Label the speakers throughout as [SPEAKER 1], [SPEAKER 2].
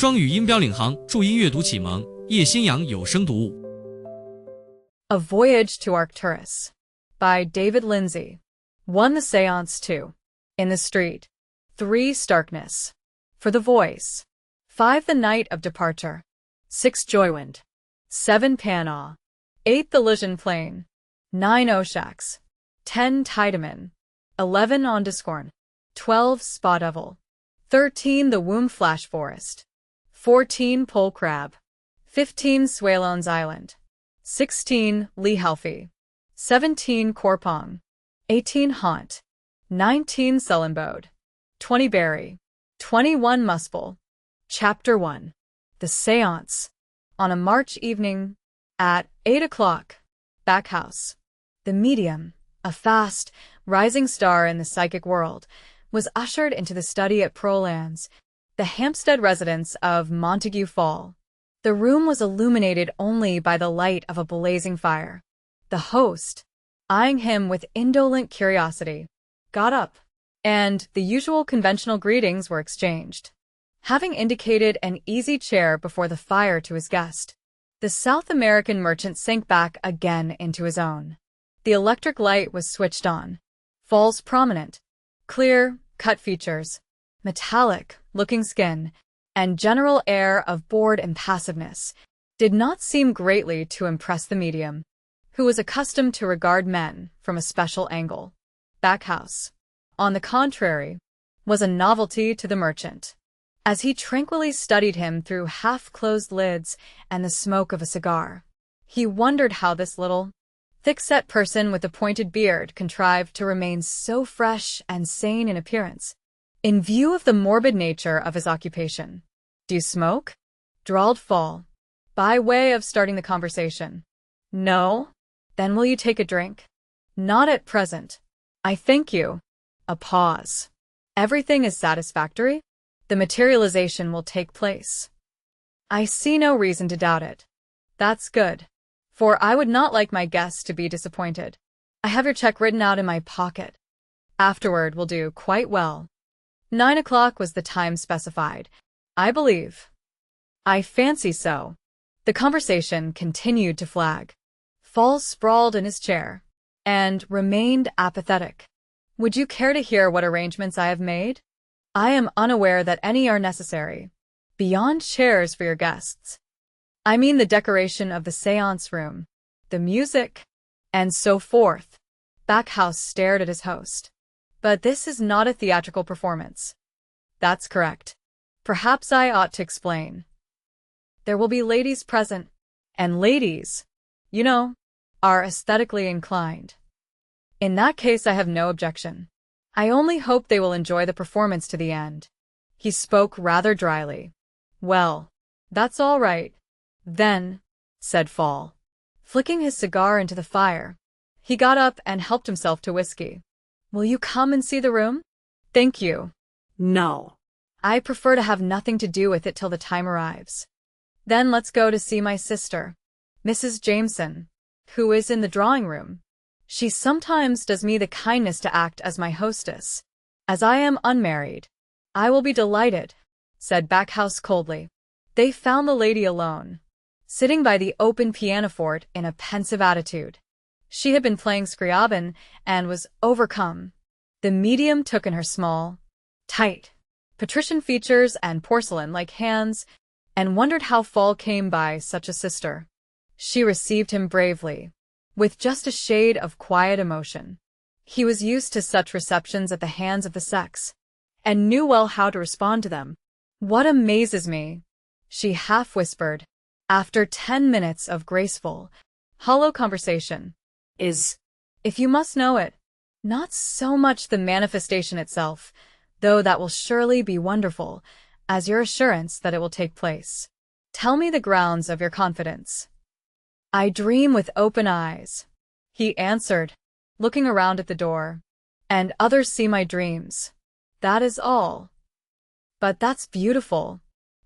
[SPEAKER 1] 双语音标领航，注音阅读启蒙，叶兴阳有声读物。
[SPEAKER 2] A Voyage to Arcturus by David Lindsay. 1. The Seance. 2. In the Street. 3. Starkness. For the Voice. 5. The Night of Departure. 6. Joywind. 7. Panaw. 8. The Lysian Plain. 9. Oshax. 10. Tiedemann. 11. Ondiscorn. 12. Spa Devil. 13. The Womb Flash Forest. 14. Pole Crab. 15. Swallones Island. 16. Lehalfie. 17. Korpong. 18. Haunt. 19. Sullenbode. 20. Berry. 21. Muspel. Chapter 1. The Seance. On a March evening, at 8 o'clock, Backhouse. The medium, a fast, rising star in the psychic world, was ushered into the study at Prolands, the Hampstead residence of Montague Fall. The room was illuminated only by the light of a blazing fire. The host, eyeing him with indolent curiosity, got up, and the usual conventional greetings were exchanged. Having indicated an easy chair before the fire to his guest, the South American merchant sank back again into his own. The electric light was switched on. Fall's prominent, clear, cut features, metallic-looking skin, and general air of bored impassiveness did not seem greatly to impress the medium, who was accustomed to regard men from a special angle. Backhouse, on the contrary, was a novelty to the merchant. As he tranquilly studied him through half-closed lids and the smoke of a cigar, he wondered how this little, thick-set person with a pointed beard contrived to remain so fresh and sane in appearance, in view of the morbid nature of his occupation. "Do you smoke?" drawled Fall, by way of starting the conversation. "No? Then will you take a drink?" "Not at present. I thank you." A pause. "Everything is satisfactory? The materialization will take place." "I see no reason to doubt it." "That's good, for I would not like my guests to be disappointed. I have your check written out in my pocket. Afterward will do quite well." 9 o'clock was the time specified, I believe. "I fancy so." The conversation continued to flag. Fall sprawled in his chair, and remained apathetic. "Would you care to hear what arrangements I have made?" "I am unaware that any are necessary, beyond chairs for your guests. I mean the decoration of the séance room, the music, and so forth." Backhouse stared at his host. "But this is not a theatrical performance." "That's correct. Perhaps I ought to explain. There will be ladies present, and ladies, you know, are aesthetically inclined. In that case I have no objection. I only hope they will enjoy the performance to the end." He spoke rather dryly. "Well, that's all right, then," said Fall, flicking his cigar into the fire. He got up and helped himself to whiskey. "Will you come and see the room?" "Thank you. No. I prefer to have nothing to do with it till the time arrives." "Then let's go to see my sister, Mrs. Jameson, who is in the drawing-room. She sometimes does me the kindness to act as my hostess. As I am unmarried, I will be delighted," said Backhouse coldly. They found the lady alone, sitting by the open pianoforte in a pensive attitude. She had been playing Scriabin and was overcome. The medium took in her small, tight, patrician features and porcelain-like hands, and wondered how Fall came by such a sister. She received him bravely, with just a shade of quiet emotion. He was used to such receptions at the hands of the sex, and knew well how to respond to them. "What amazes me," she half-whispered, after 10 minutes of graceful, hollow conversation, "is, if you must know it, not so much the manifestation itself, though that will surely be wonderful, as your assurance that it will take place. Tell me the grounds of your confidence." "I dream with open eyes," he answered, looking around at the door, "and others see my dreams. That is all." "But that's beautiful,"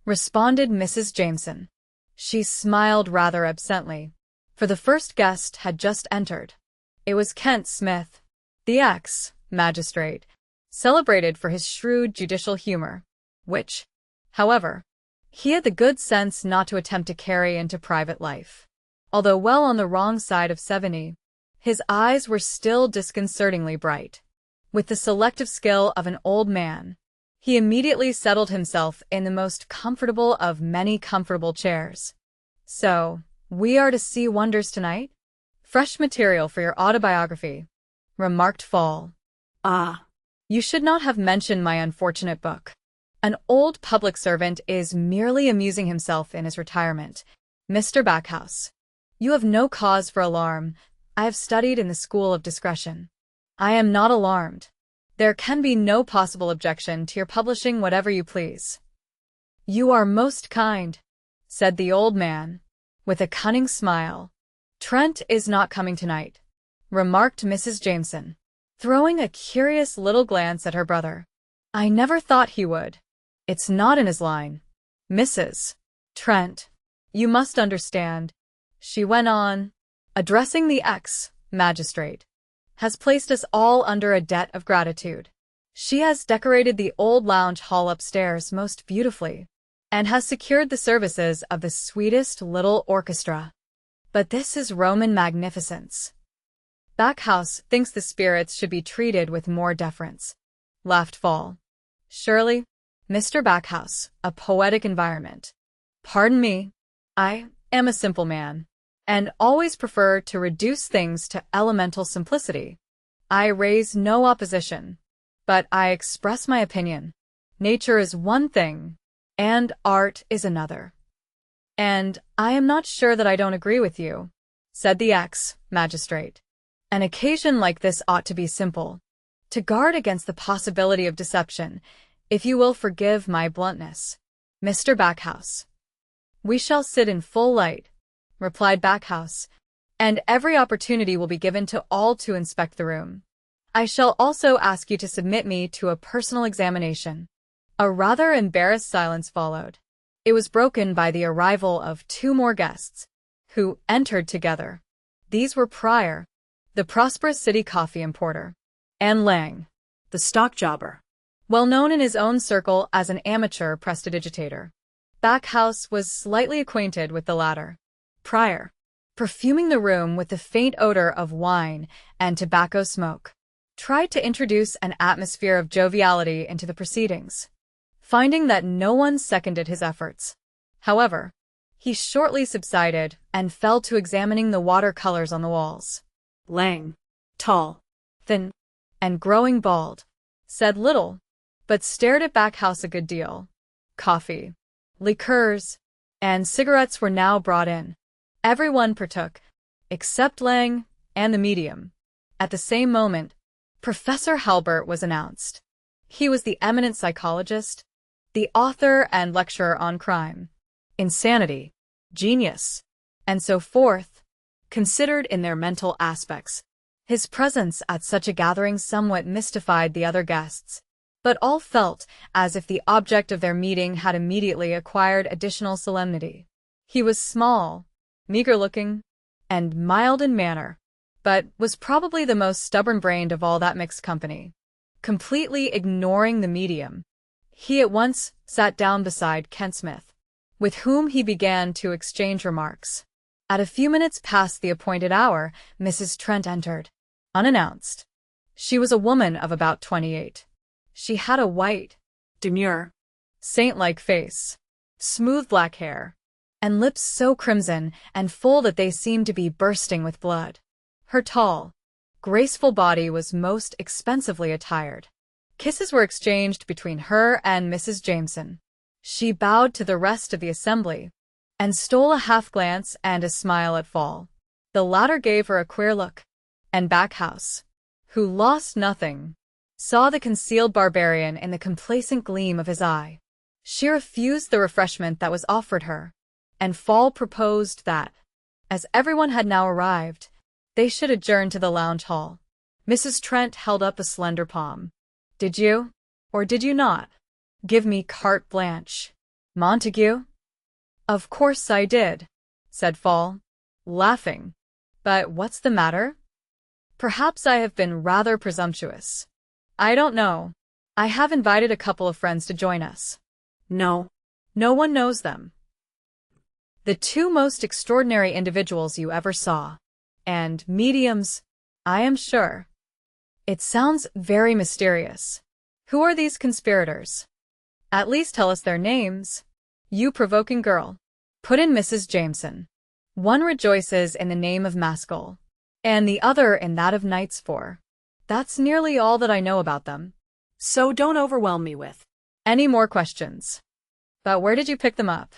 [SPEAKER 2] responded Mrs. Jameson. She smiled rather absently, for the first guest had just entered. It was Kent Smith, the ex-magistrate, celebrated for his shrewd judicial humor, which, however, He had the good sense not to attempt to carry into private life. Although well on the wrong side of 70, his eyes were still disconcertingly bright. With the selective skill of an old man, he immediately settled himself in the most comfortable of many comfortable chairs. "So, we are to see wonders tonight? Fresh material for your autobiography," remarked Fall. "Ah, you should not have mentioned my unfortunate book. An old public servant is merely amusing himself in his retirement. Mr. Backhouse, you have no cause for alarm. I have studied in the school of discretion. I am not alarmed. There can be no possible objection to your publishing whatever you please." "You are most kind," said the old man, with a cunning smile. "Trent is not coming tonight," remarked Mrs. Jameson, throwing a curious little glance at her brother. "I never thought he would. It's not in his line. Mrs. Trent, you must understand," she went on, addressing the ex-magistrate, "has placed us all under a debt of gratitude. She has decorated the old lounge hall upstairs most beautifully, and has secured the services of the sweetest little orchestra. But this is Roman magnificence. Backhouse thinks the spirits should be treated with more deference," laughed Fall. "Surely, Mr. Backhouse, a poetic environment. Pardon me, I am a simple man, and always prefer to reduce things to elemental simplicity. I raise no opposition, but I express my opinion. Nature is one thing, and art is another. And I am not sure that I don't agree with you," said the ex-magistrate. "An occasion like this ought to be simple, to guard against the possibility of deception, if you will forgive my bluntness, Mr. Backhouse." "We shall sit in full light," replied Backhouse, "and every opportunity will be given to all to inspect the room. I shall also ask you to submit me to a personal examination." A rather embarrassed silence followed. It was broken by the arrival of two more guests, who entered together. These were Pryor, the prosperous city coffee importer, and Lang, the stock jobber, well known in his own circle as an amateur prestidigitator. Backhouse was slightly acquainted with the latter. Pryor, perfuming the room with the faint odor of wine and tobacco smoke, tried to introduce an atmosphere of joviality into the proceedings. Finding that no one seconded his efforts, however, he shortly subsided and fell to examining the watercolors on the walls. Lang, tall, thin, and growing bald, said little, but stared at Backhouse a good deal. Coffee, liqueurs, and cigarettes were now brought in. Everyone partook, except Lang and the medium. At the same moment, Professor Halbert was announced. He was the eminent psychologist, the author and lecturer on crime, insanity, genius, and so forth, considered in their mental aspects. His presence at such a gathering somewhat mystified the other guests, but all felt as if the object of their meeting had immediately acquired additional solemnity. He was small, meager-looking, and mild in manner, but was probably the most stubborn-brained of all that mixed company. Completely ignoring the medium, he at once sat down beside Kent Smith, with whom he began to exchange remarks. At a few minutes past the appointed hour, Mrs. Trent entered, unannounced. She was a woman of about 28. She had a white, demure, saint-like face, smooth black hair, and lips so crimson and full that they seemed to be bursting with blood. Her tall, graceful body was most expensively attired. Kisses were exchanged between her and Mrs. Jameson. She bowed to the rest of the assembly, and stole a half-glance and a smile at Fall. The latter gave her a queer look, and Backhouse, who lost nothing, saw the concealed barbarian in the complacent gleam of his eye. She refused the refreshment that was offered her, and Fall proposed that, as everyone had now arrived, they should adjourn to the lounge hall. Mrs. Trent held up a slender palm. "Did you, or did you not, give me carte blanche, Montague?" "Of course I did," said Fall, laughing. "But what's the matter? Perhaps I have been rather presumptuous. I don't know. I have invited a couple of friends to join us." "No, No one knows them. The two most extraordinary individuals you ever saw. And mediums, I am sure. It sounds very mysterious. Who are these conspirators? At least tell us their names. You provoking girl. Put in Mrs. Jameson. One rejoices in the name of Maskell, and the other in that of Knightsford. That's nearly all that I know about them.
[SPEAKER 3] So don't overwhelm me with
[SPEAKER 2] any more questions. But where did you pick them up?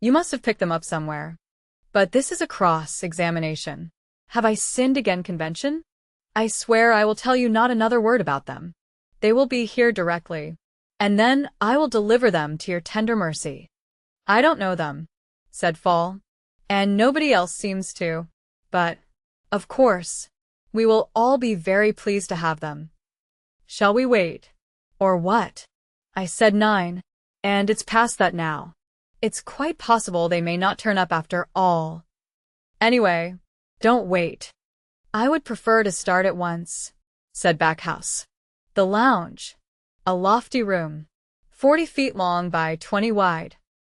[SPEAKER 2] You must have picked them up somewhere. But this is a cross-examination. Have I sinned again, convention? I swear I will tell you not another word about them. They will be here directly, and then I will deliver them to your tender mercy. I don't know them, said Fall, and nobody else seems to. But, of course, we will all be very pleased to have them. Shall we wait? Or what? I said 9, and it's past that now. It's quite possible they may not turn up after all. Anyway, don't wait. I would prefer to start at once, said Backhouse. The lounge, a lofty room, 40 feet long by 20 wide,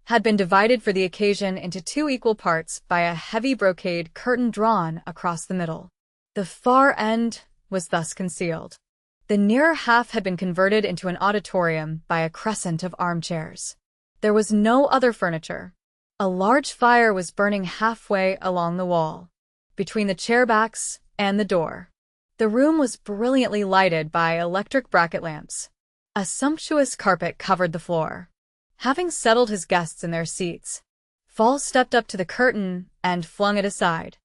[SPEAKER 2] had been divided for the occasion into 2 equal parts by a heavy brocade curtain drawn across the middle. The far end was thus concealed. The nearer half had been converted into an auditorium by a crescent of armchairs. There was no other furniture. A large fire was burning halfway along the wall, between the chair backs and the door. The room was brilliantly lighted by electric bracket lamps. A sumptuous carpet covered the floor. Having settled his guests in their seats, Fall stepped up to the curtain and flung it aside.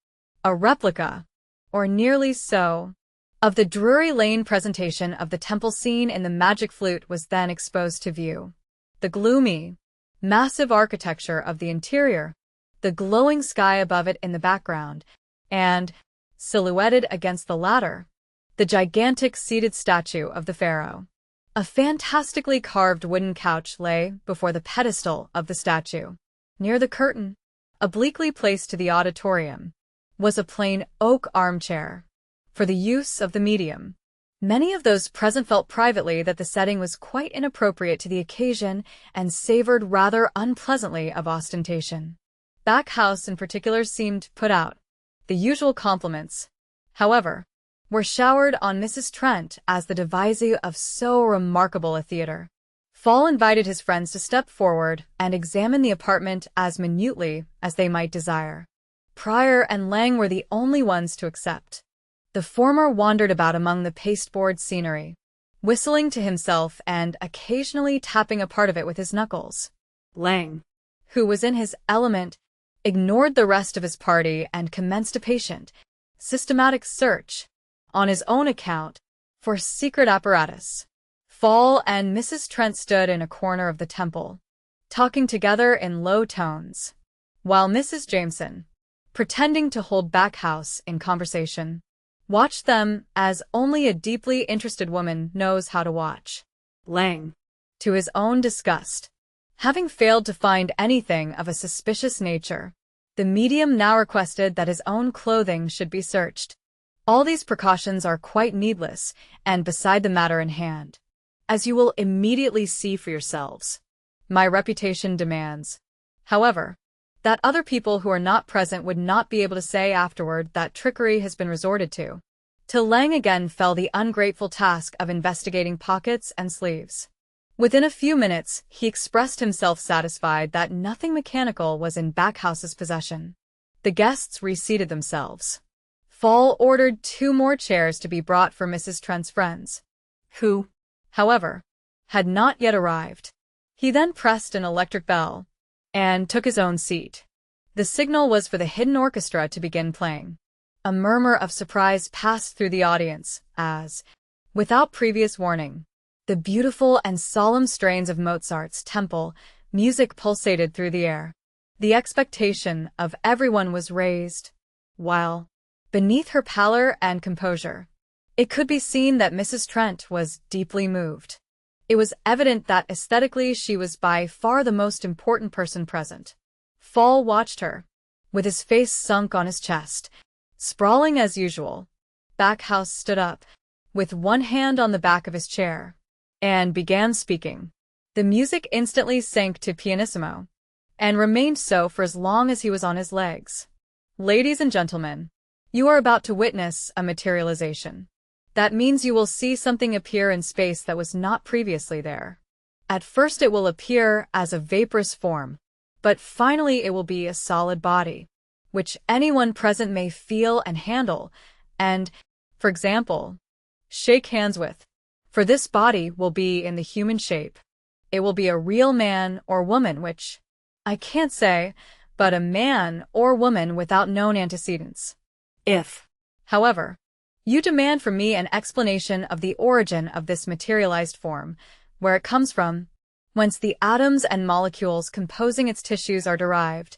[SPEAKER 2] A replica, or nearly so, of the Drury Lane presentation of the temple scene in The Magic Flute was then exposed to view. The gloomy, massive architecture of the interior, the glowing sky above it in the background, and, silhouetted against the latter, the gigantic seated statue of the pharaoh. A fantastically carved wooden couch lay before the pedestal of the statue. Near the curtain, obliquely placed to the auditorium, was a plain oak armchair, for the use of the medium. Many of those present felt privately that the setting was quite inappropriate to the occasion and savored rather unpleasantly of ostentation. Backhouse in particular seemed put out. The usual compliments, however, were showered on Mrs. Trent as the devisee of so remarkable a theater. Fall invited his friends to step forward and examine the apartment as minutely as they might desire. Pryor and Lang were the only ones to accept. The former wandered about among the pasteboard scenery, whistling to himself and occasionally tapping a part of it with his knuckles. Lang, who was in his element, ignored the rest of his party and commenced a patient, systematic search, on his own account, for secret apparatus. Fall and Mrs. Trent stood in a corner of the temple, talking together in low tones, while Mrs. Jameson, pretending to hold Backhouse in conversation, watched them as only a deeply interested woman knows how to watch. Lang, to his own disgust, having failed to find anything of a suspicious nature, the medium now requested that his own clothing should be searched. All these precautions are quite needless and beside the matter in hand, as you will immediately see for yourselves. My reputation demands, however, that other people who are not present would not be able to say afterward that trickery has been resorted to. To Lang again fell the ungrateful task of investigating pockets and sleeves. Within a few minutes, he expressed himself satisfied that nothing mechanical was in Backhouse's possession. The guests reseated themselves. Fall ordered 2 more chairs to be brought for Mrs. Trent's friends, who, however, had not yet arrived. He then pressed an electric bell and took his own seat. The signal was for the hidden orchestra to begin playing. A murmur of surprise passed through the audience as, without previous warning, the beautiful and solemn strains of Mozart's Temple music pulsated through the air. The expectation of everyone was raised, while, beneath her pallor and composure, it could be seen that Mrs. Trent was deeply moved. It was evident that aesthetically she was by far the most important person present. Fall watched her, with his face sunk on his chest, sprawling as usual. Backhouse stood up, with one hand on the back of his chair, and began speaking. The music instantly sank to pianissimo, and remained so for as long as he was on his legs. Ladies and gentlemen, you are about to witness a materialization. That means you will see something appear in space that was not previously there. At first it will appear as a vaporous form, but finally it will be a solid body, which anyone present may feel and handle, and, for example, shake hands with. For this body will be in the human shape. It will be a real man or woman, which, I can't say, but a man or woman without known antecedents.
[SPEAKER 3] If,
[SPEAKER 2] however, you demand from me an explanation of the origin of this materialized form, where it comes from, whence the atoms and molecules composing its tissues are derived,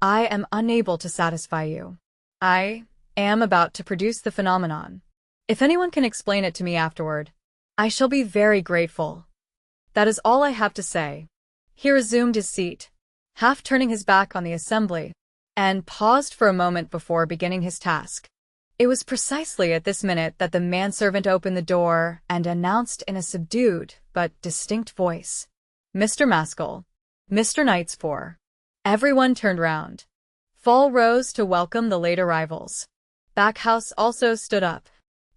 [SPEAKER 2] I am unable to satisfy you. I am about to produce the phenomenon. If anyone can explain it to me afterward, I shall be very grateful. That is all I have to say. He resumed his seat, half turning his back on the assembly, and paused for a moment before beginning his task. It was precisely at this minute that the manservant opened the door and announced in a subdued but distinct voice, "Mr. Maskell, Mr. Knightspoor." Everyone turned round. Fall rose to welcome the late arrivals. Backhouse also stood up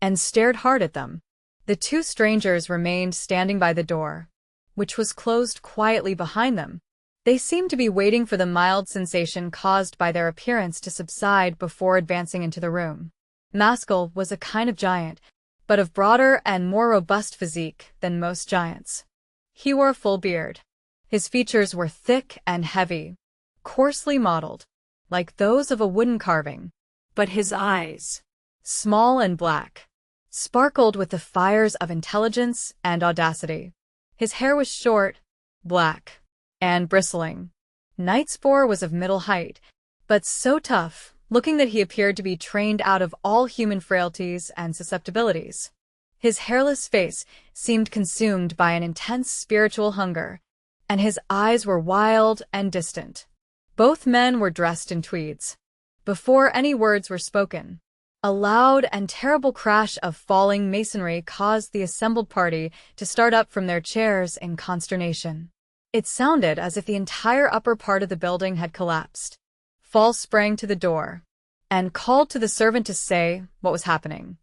[SPEAKER 2] and stared hard at them. The two strangers remained standing by the door, which was closed quietly behind them. They seemed to be waiting for the mild sensation caused by their appearance to subside before advancing into the room. Maskell was a kind of giant, but of broader and more robust physique than most giants. He wore a full beard. His features were thick and heavy, coarsely modeled, like those of a wooden carving.
[SPEAKER 3] but his eyes,
[SPEAKER 2] Small and black, sparkled with the fires of intelligence and audacity. His hair was short, black, and bristling. Knightspoor was of middle height, but so tough, looking that he appeared to be trained out of all human frailties and susceptibilities. His hairless face seemed consumed by an intense spiritual hunger, and his eyes were wild and distant. Both men were dressed in tweeds. Before any words were spoken, a loud and terrible crash of falling masonry caused the assembled party to start up from their chairs in consternation. It sounded as if the entire upper part of the building had collapsed. Fall sprang to the door and called to the servant to say what was happening.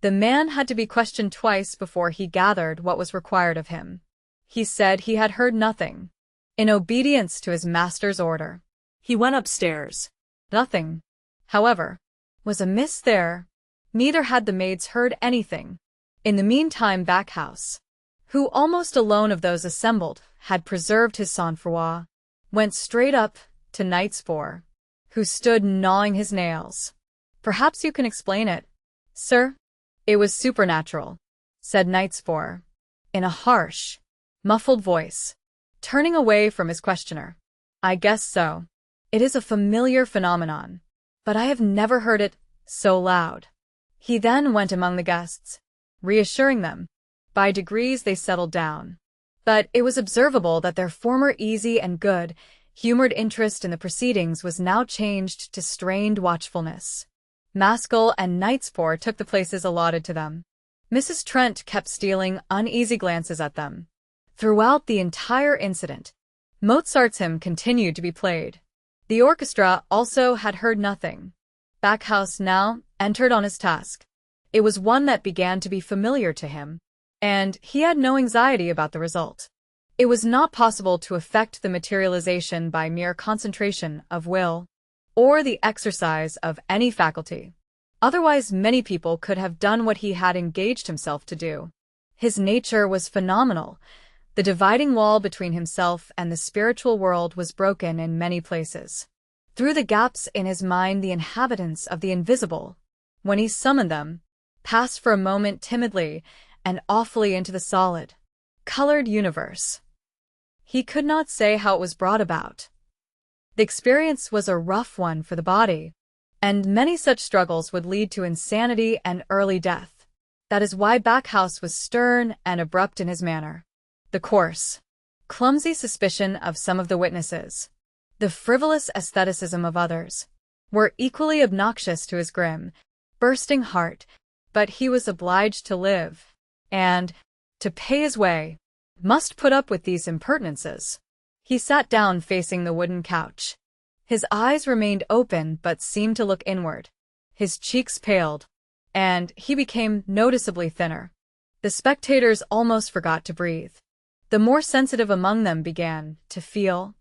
[SPEAKER 2] The man had to be questioned twice before he gathered what was required of him. He said he had heard nothing. In obedience to his master's order,
[SPEAKER 3] he went upstairs.
[SPEAKER 2] Nothing, however, was amiss there. Neither had the maids heard anything. In the meantime Backhouse, who almost alone of those assembled had preserved his sang-froid, went straight up to Knightspoor, who stood gnawing his nails. "Perhaps you can explain it, sir?" "It was supernatural," said Knightspoor, in a harsh, muffled voice, turning away from his questioner. "I guess so. It is a familiar phenomenon, but I have never heard it so loud." He then went among the guests, reassuring them. By degrees they settled down, but it was observable that their former easy and good-humored interest in the proceedings was now changed to strained watchfulness. Maskell and Knightspoor took the places allotted to them. Mrs. Trent kept stealing uneasy glances at them. Throughout the entire incident, Mozart's hymn continued to be played. The orchestra also had heard nothing. Backhouse now entered on his task. It was one that began to be familiar to him, and he had no anxiety about the result. It was not possible to effect the materialization by mere concentration of will, or the exercise of any faculty. Otherwise many people could have done what he had engaged himself to do. His nature was phenomenal. The dividing wall between himself and the spiritual world was broken in many places. Through the gaps in his mind the inhabitants of the invisible, when he summoned them, passed for a moment timidly and awfully into the solid, colored universe. He could not say how it was brought about. The experience was a rough one for the body, and many such struggles would lead to insanity and early death. That is why Backhouse was stern and abrupt in his manner. The coarse, clumsy suspicion of some of the witnesses, the frivolous aestheticism of others, were equally obnoxious to his grim, bursting heart, but he was obliged to live, and, to pay his way, must put up with these impertinences. He sat down facing the wooden couch. His eyes remained open but seemed to look inward. His cheeks paled, and he became noticeably thinner. The spectators almost forgot to breathe. The more sensitive among them began to feel